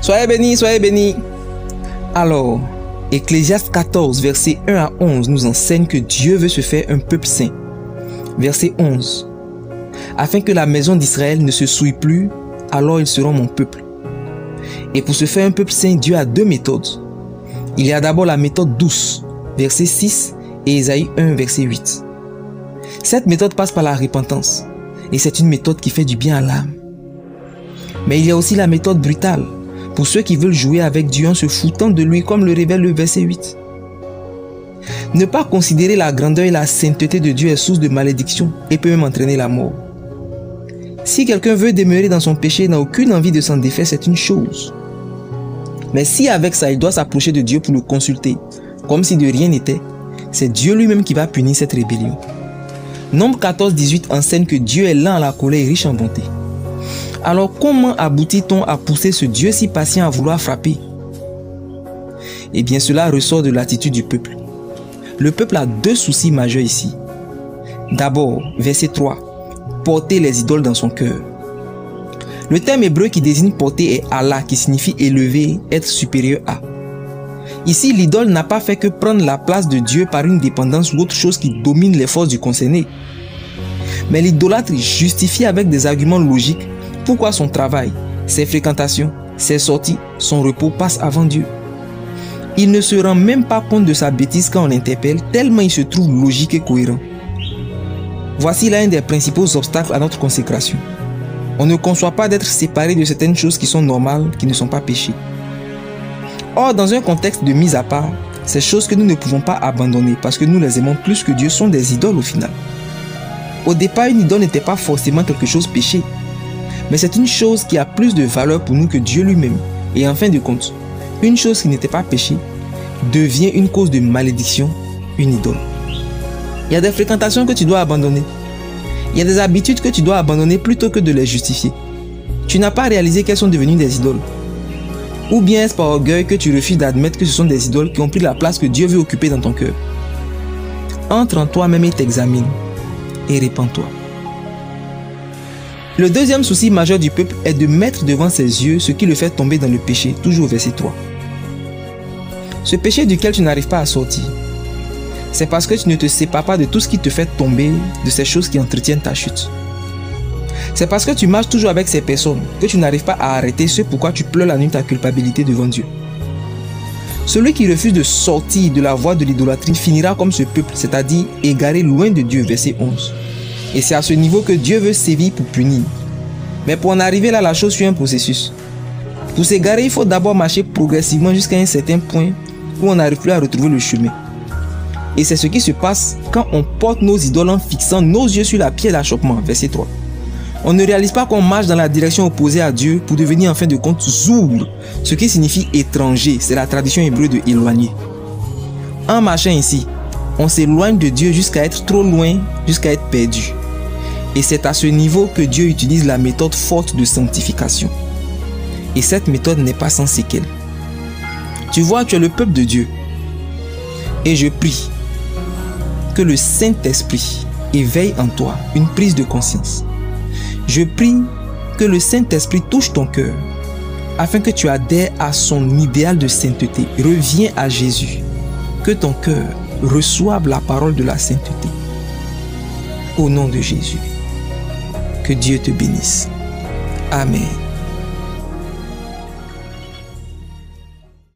Soyez bénis, soyez bénis. Alors, Ecclésiaste 14, versets 1 à 11 nous enseigne que Dieu veut se faire un peuple saint. Verset 11. Afin que la maison d'Israël ne se souille plus, alors ils seront mon peuple. Et pour se faire un peuple saint, Dieu a deux méthodes. Il y a d'abord la méthode douce, verset 6 et Ésaïe 1, verset 8. Cette méthode passe par la repentance et c'est une méthode qui fait du bien à l'âme. Mais il y a aussi la méthode brutale, pour ceux qui veulent jouer avec Dieu en se foutant de lui, comme le révèle le verset 8. Ne pas considérer la grandeur et la sainteté de Dieu est source de malédiction et peut même entraîner la mort. Si quelqu'un veut demeurer dans son péché et n'a aucune envie de s'en défaire, c'est une chose. Mais si avec ça, il doit s'approcher de Dieu pour le consulter, comme si de rien n'était, c'est Dieu lui-même qui va punir cette rébellion. Nombre 14, 18 enseigne que Dieu est lent à la colère et riche en bonté. Alors comment aboutit-on à pousser ce Dieu si patient à vouloir frapper? Eh bien cela ressort de l'attitude du peuple. Le peuple a deux soucis majeurs ici. D'abord, verset 3, porter les idoles dans son cœur. Le terme hébreu qui désigne porter est Allah, qui signifie élever, être supérieur à. Ici, l'idole n'a pas fait que prendre la place de Dieu par une dépendance ou autre chose qui domine les forces du concerné. Mais l'idolâtrie justifie avec des arguments logiques pourquoi son travail, ses fréquentations, ses sorties, son repos passent avant Dieu. Il ne se rend même pas compte de sa bêtise quand on l'interpelle, tellement il se trouve logique et cohérent. Voici l'un des principaux obstacles à notre consécration. On ne conçoit pas d'être séparé de certaines choses qui sont normales, qui ne sont pas péchés. Or, dans un contexte de mise à part, ces choses que nous ne pouvons pas abandonner parce que nous les aimons plus que Dieu sont des idoles au final. Au départ, une idole n'était pas forcément quelque chose péché, mais c'est une chose qui a plus de valeur pour nous que Dieu lui-même. Et en fin de compte, une chose qui n'était pas péché devient une cause de malédiction, une idole. Il y a des fréquentations que tu dois abandonner. Il y a des habitudes que tu dois abandonner plutôt que de les justifier. Tu n'as pas réalisé qu'elles sont devenues des idoles. Ou bien est-ce par orgueil que tu refuses d'admettre que ce sont des idoles qui ont pris la place que Dieu veut occuper dans ton cœur? Entre en toi-même et t'examine et répands-toi. Le deuxième souci majeur du peuple est de mettre devant ses yeux ce qui le fait tomber dans le péché, toujours au verset 3. Ce péché duquel tu n'arrives pas à sortir, c'est parce que tu ne te sépares pas de tout ce qui te fait tomber, de ces choses qui entretiennent ta chute. C'est parce que tu marches toujours avec ces personnes que tu n'arrives pas à arrêter ce pourquoi tu pleures la nuit ta culpabilité devant Dieu. Celui qui refuse de sortir de la voie de l'idolâtrie finira comme ce peuple, c'est-à-dire égaré loin de Dieu, verset 11. Et c'est à ce niveau que Dieu veut sévir pour punir. Mais pour en arriver là, la chose suit un processus. Pour s'égarer, il faut d'abord marcher progressivement jusqu'à un certain point où on n'arrive plus à retrouver le chemin. Et c'est ce qui se passe quand on porte nos idoles en fixant nos yeux sur la pierre d'achoppement, verset 3. On ne réalise pas qu'on marche dans la direction opposée à Dieu pour devenir en fin de compte zour, ce qui signifie étranger, c'est la tradition hébreu de éloigner. En marchant ici, on s'éloigne de Dieu jusqu'à être trop loin, jusqu'à être perdu. Et c'est à ce niveau que Dieu utilise la méthode forte de sanctification. Et cette méthode n'est pas sans séquelles. Tu vois, tu es le peuple de Dieu. Et je prie que le Saint-Esprit éveille en toi une prise de conscience. Je prie que le Saint-Esprit touche ton cœur afin que tu adhères à son idéal de sainteté. Reviens à Jésus. Que ton cœur reçoive la parole de la sainteté. Au nom de Jésus. Que Dieu te bénisse. Amen.